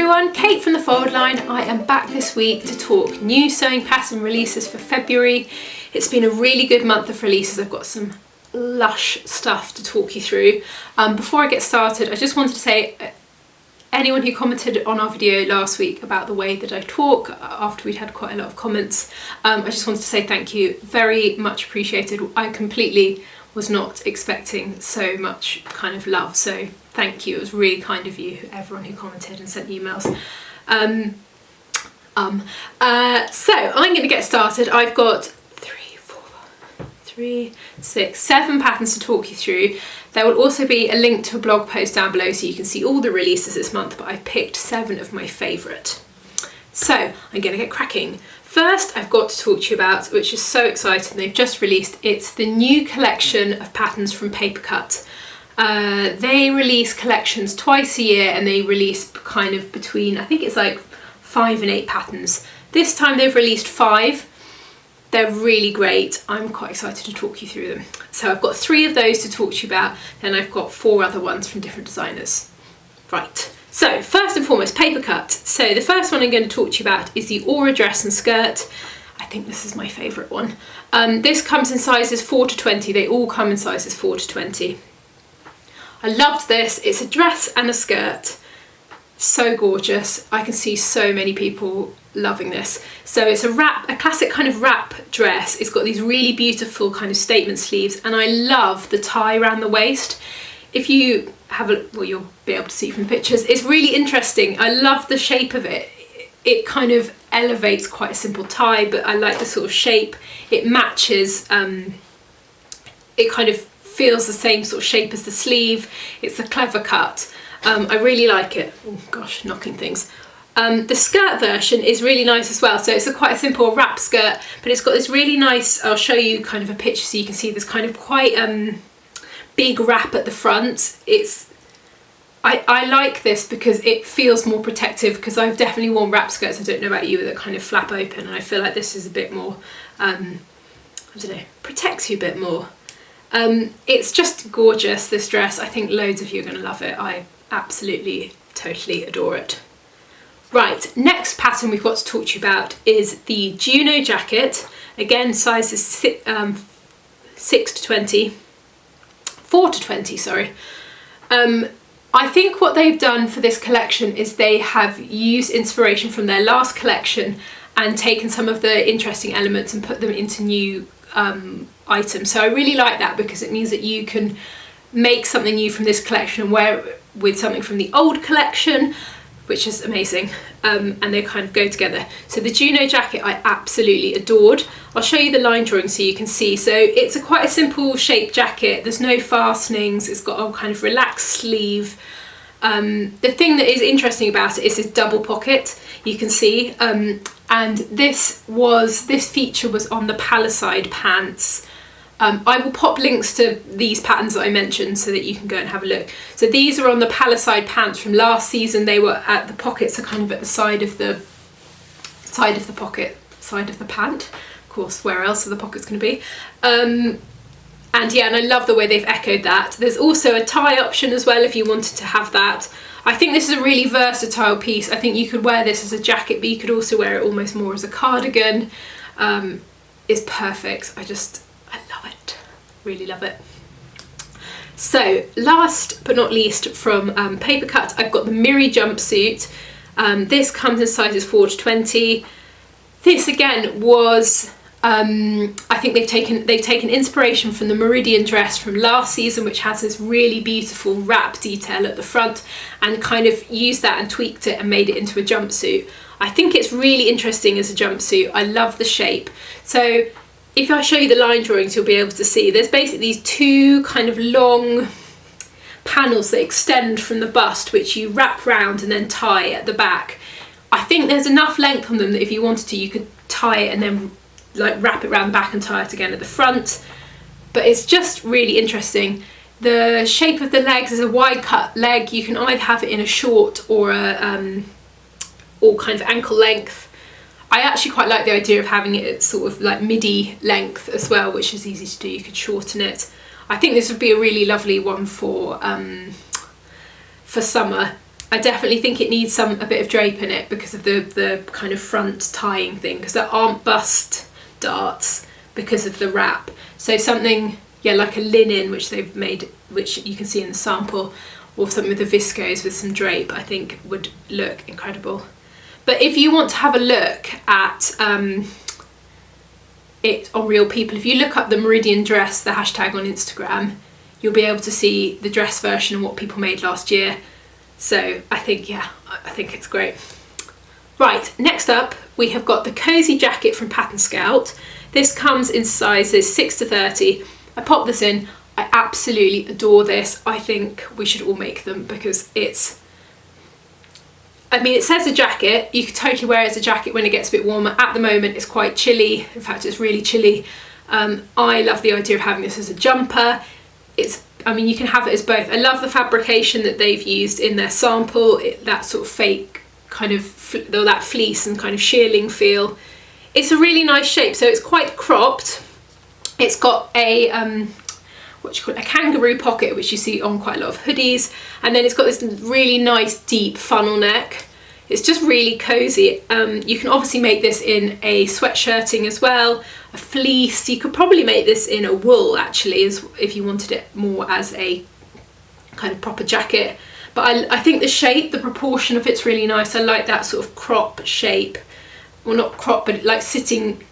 everyone, Kate from the Fold Line. I am back this week to talk new sewing pattern releases for February. It's been a really good month of releases. I've got some lush stuff to talk you through. Before I get started, I just wanted to say, anyone who commented on our video last week about the way that I talk, after we'd had quite a lot of comments, I just wanted to say thank you, very much appreciated. I completely was not expecting so much kind of love, so thank you. It was really kind of you, everyone who commented and sent emails. So I'm going to get started. I've got 7 patterns to talk you through. There will also be a link to a blog post down below so you can see all the releases this month, but I've picked 7 of my favourite. So I'm going to get cracking. First, I've got to talk to you about, which is so exciting, they've just released, it's the new collection of patterns from Papercut. They release collections twice a year and they release kind of between, I think it's like 5 and 8 patterns. This time they've released 5. They're really great. I'm quite excited to talk you through them. So I've got 3 of those to talk to you about, then I've got 4 other ones from different designers. Right, so first and foremost, Papercut. So the first one I'm going to talk to you about is the Aura dress and skirt. I think this is my favourite one. This comes in sizes 4 to 20. They all come in sizes 4 to 20. I loved this. It's a dress and a skirt. So gorgeous. I can see so many people loving this. So it's a classic kind of wrap dress. It's got these really beautiful kind of statement sleeves, and I love the tie around the waist. If you have a, well, you'll be able to see from the pictures, it's really interesting. I love the shape of it. It kind of elevates quite a simple tie, but I like the sort of shape. It matches, it kind of feels the same sort of shape as the sleeve. It's a clever cut. I really like it. Oh gosh, knocking things. The skirt version is really nice as well. So it's quite a simple wrap skirt, but it's got this really nice, I'll show you kind of a picture so you can see this kind of quite big wrap at the front. I like this because it feels more protective, because I've definitely worn wrap skirts, I don't know about you, that kind of flap open, and I feel like this is a bit more, I don't know, protects you a bit more. It's just gorgeous, this dress. I think loads of you are going to love it. I absolutely, totally adore it. Right, next pattern we've got to talk to you about is the Juno Jacket. Again, sizes 6 to 20. 4 to 20, sorry. I think what they've done for this collection is they have used inspiration from their last collection and taken some of the interesting elements and put them into new items. So I really like that, because it means that you can make something new from this collection and wear it with something from the old collection, which is amazing, and they kind of go together. So the Juno Jacket I absolutely adored. I'll show you the line drawing so you can see. So it's quite a simple shaped jacket. There's no fastenings. It's got a kind of relaxed sleeve. The thing that is interesting about it is this double pocket, you can see, and this feature was on the Palisade pants. I will pop links to these patterns that I mentioned so that you can go and have a look. So these are on the Palisade pants from last season. They were at the pockets, are kind of at the side of the pocket, side of the pant. Of course, where else are the pockets going to be? And yeah, and I love the way they've echoed that. There's also a tie option as well if you wanted to have that. I think this is a really versatile piece. I think you could wear this as a jacket, but you could also wear it almost more as a cardigan. It's perfect. I love it, really love it. So last but not least from Papercut, I've got the Miri jumpsuit. This comes in sizes 4 to 20. This again was, I think they've taken inspiration from the Meridian dress from last season, which has this really beautiful wrap detail at the front, and kind of used that and tweaked it and made it into a jumpsuit. I think it's really interesting as a jumpsuit. I love the shape. So if I show you the line drawings, you'll be able to see there's basically these 2 kind of long panels that extend from the bust, which you wrap round and then tie at the back. I think there's enough length on them that if you wanted to, you could tie it and then like wrap it around the back and tie it again at the front. But it's just really interesting. The shape of the legs is a wide cut leg. You can either have it in a short or a or kind of ankle length. I actually quite like the idea of having it at sort of like midi length as well, which is easy to do. You could shorten it. I think this would be a really lovely one for summer. I definitely think it needs a bit of drape in it because of the kind of front tying thing, because there aren't bust darts because of the wrap. So something, yeah, like a linen, which they've made, which you can see in the sample, or something with a viscose with some drape, I think would look incredible. But if you want to have a look at it on Real People, if you look up the Meridian Dress, the hashtag on Instagram, you'll be able to see the dress version and what people made last year. So I think, yeah, I think it's great. Right, next up we have got the Cosy Jacket from Pattern Scout. This comes in sizes 6 to 30. I popped this in. I absolutely adore this. I think we should all make them because it's, I mean, it says a jacket. You could totally wear it as a jacket when it gets a bit warmer. At the moment it's quite chilly. In fact, it's really chilly. I love the idea of having this as a jumper. I mean, you can have it as both. I love the fabrication that they've used in their sample, that sort of fake kind of, that fleece and kind of shearling feel. It's a really nice shape, so it's quite cropped. It's got a a kangaroo pocket, which you see on quite a lot of hoodies, and then it's got this really nice deep funnel neck. It's just really cozy. You can obviously make this in a sweatshirting as well, a fleece. You could probably make this in a wool actually, if you wanted it more as a kind of proper jacket. But I think the shape, the proportion of it's really nice. I like that sort of crop shape. Well, not crop, but like sitting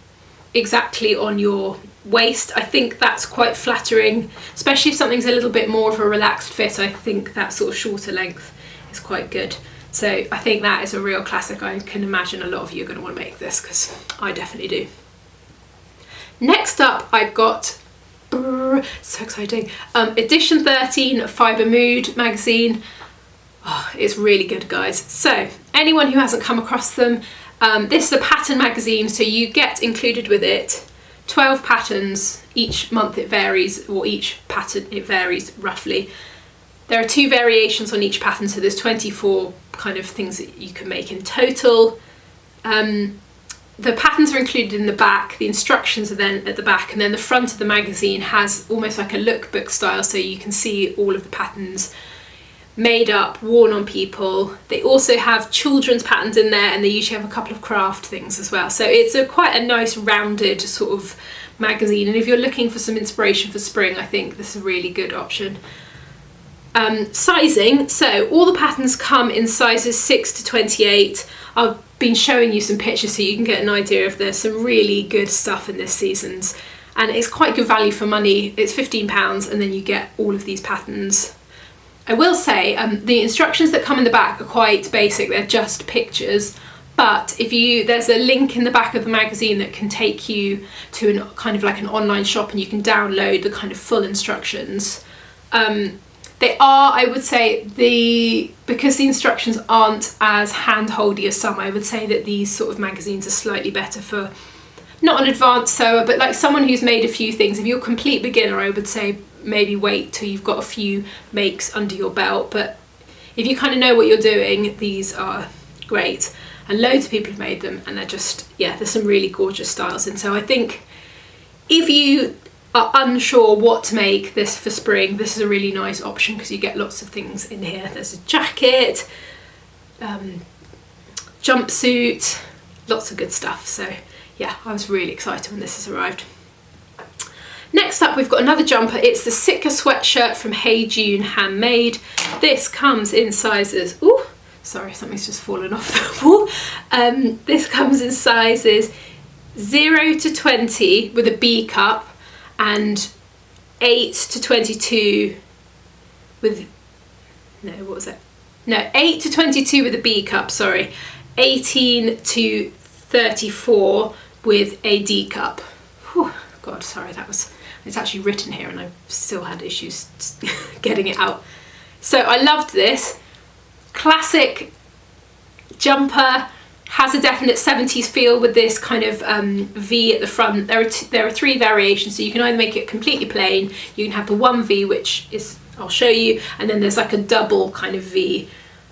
exactly on your waist. I think that's quite flattering, especially if something's a little bit more of a relaxed fit. I think that sort of shorter length is quite good. So I think that is a real classic. I can imagine a lot of you are going to want to make this because I definitely do. Next up I've got, so exciting, edition 13 Fibre Mood magazine. Oh, it's really good, guys. So anyone who hasn't come across them, this is a pattern magazine, so you get included with it 12 patterns. Each month it varies, or each pattern it varies roughly. There are 2 variations on each pattern, so there's 24 kind of things that you can make in total. The patterns are included in the back, the instructions are then at the back, and then the front of the magazine has almost like a lookbook style, so you can see all of the patterns made up, worn on people. They also have children's patterns in there, and they usually have a couple of craft things as well. So it's quite a nice rounded sort of magazine, and if you're looking for some inspiration for spring, I think this is a really good option. Sizing, so all the patterns come in sizes 6 to 28. I've been showing you some pictures so you can get an idea of there's some really good stuff in this season's, and it's quite good value for money. It's £15 and then you get all of these patterns. I will say the instructions that come in the back are quite basic, they're just pictures, but there's a link in the back of the magazine that can take you to kind of like an online shop, and you can download the kind of full instructions. They are, I would say, because the instructions aren't as hand-holdy as some, I would say that these sort of magazines are slightly better for not an advanced sewer, but like someone who's made a few things. If you're a complete beginner, I would say maybe wait till you've got a few makes under your belt, but if you kind of know what you're doing, these are great. And loads of people have made them, and they're just, yeah, there's some really gorgeous styles. And so I think if you are unsure what to make this for spring, this is a really nice option because you get lots of things in here. There's a jacket, jumpsuit, lots of good stuff. So yeah, I was really excited when this has arrived. Next up, we've got another jumper. It's the Sitka Sweatshirt from Hey June Handmade. This comes in sizes, ooh, sorry, something's just fallen off the wall. This comes in sizes 0 to 20 with a B cup, and 8 to 22 with, no, what was it? No, 8 to 22 with a B cup, sorry. 18 to 34 with a D cup. Whew, God, sorry, it's actually written here and I've still had issues getting it out. So I loved this. Classic jumper, has a definite 70s feel with this kind of V at the front. There are 3 variations, so you can either make it completely plain, you can have the 1 V, which is, I'll show you, and then there's like a double kind of V.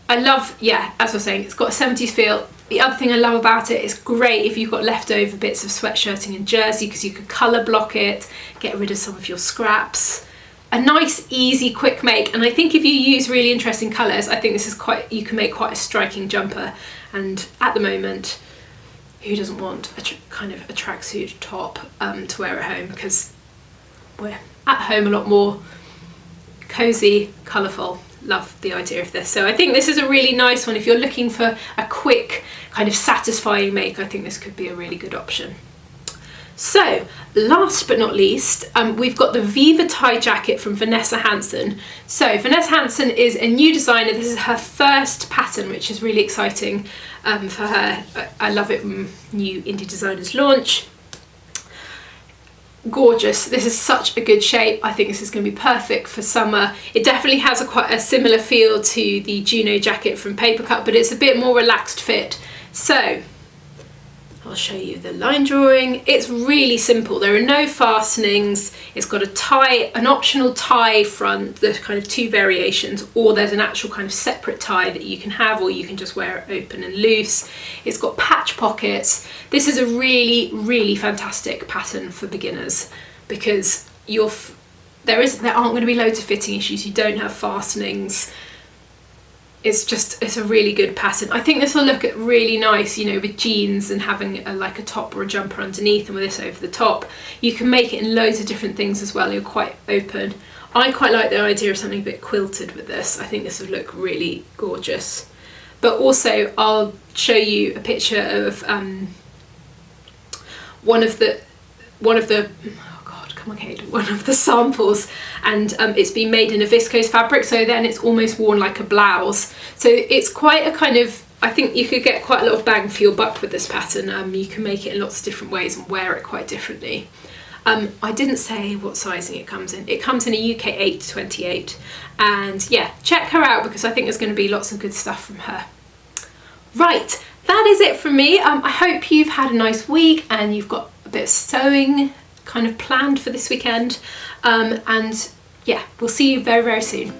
I love, yeah, as I was saying, it's got a 70s feel. The other thing I love about it, it's great if you've got leftover bits of sweatshirting and jersey, because you could colour block it, get rid of some of your scraps. a nice, easy, quick make. And I think if you use really interesting colours, I think this is you can make quite a striking jumper. And at the moment, who doesn't want a kind of a tracksuit top to wear at home, because we're at home a lot more. Cosy, colourful. Love the idea of this. So I think this is a really nice one. If you're looking for a quick, kind of satisfying make, I think this could be a really good option. So last but not least, we've got the Viva tie jacket from Vanessa Hansen. So Vanessa Hansen is a new designer. This is her first pattern, which is really exciting for her. I love it when new indie designers launch. Gorgeous. This is such a good shape. I think this is going to be perfect for summer. It definitely has quite a similar feel to the Juno jacket from Paper Cut, but it's a bit more relaxed fit. So I'll show you the line drawing. It's really simple. There are no fastenings. It's got a tie, an optional tie front. There's kind of two variations, or there's an actual kind of separate tie that you can have, or you can just wear it open and loose. It's got patch pockets. This is a really, really fantastic pattern for beginners, because there aren't going to be loads of fitting issues. You don't have fastenings. It's a really good pattern. I think this will look really nice, you know, with jeans and having like a top or a jumper underneath, and with this over the top. You can make it in loads of different things as well. You're quite open. I quite like the idea of something a bit quilted with this. I think this would look really gorgeous. But also I'll show you a picture of one of the one of the samples, and it's been made in a viscose fabric, so then it's almost worn like a blouse. So it's quite a kind of, I think you could get quite a lot of bang for your buck with this pattern. You can make it in lots of different ways and wear it quite differently. I didn't say what sizing it comes in. It comes in a UK 8 to 28, and yeah, check her out, because I think there's going to be lots of good stuff from her. Right, that is it from me. I hope you've had a nice week and you've got a bit of sewing kind of planned for this weekend, and yeah, we'll see you very, very soon.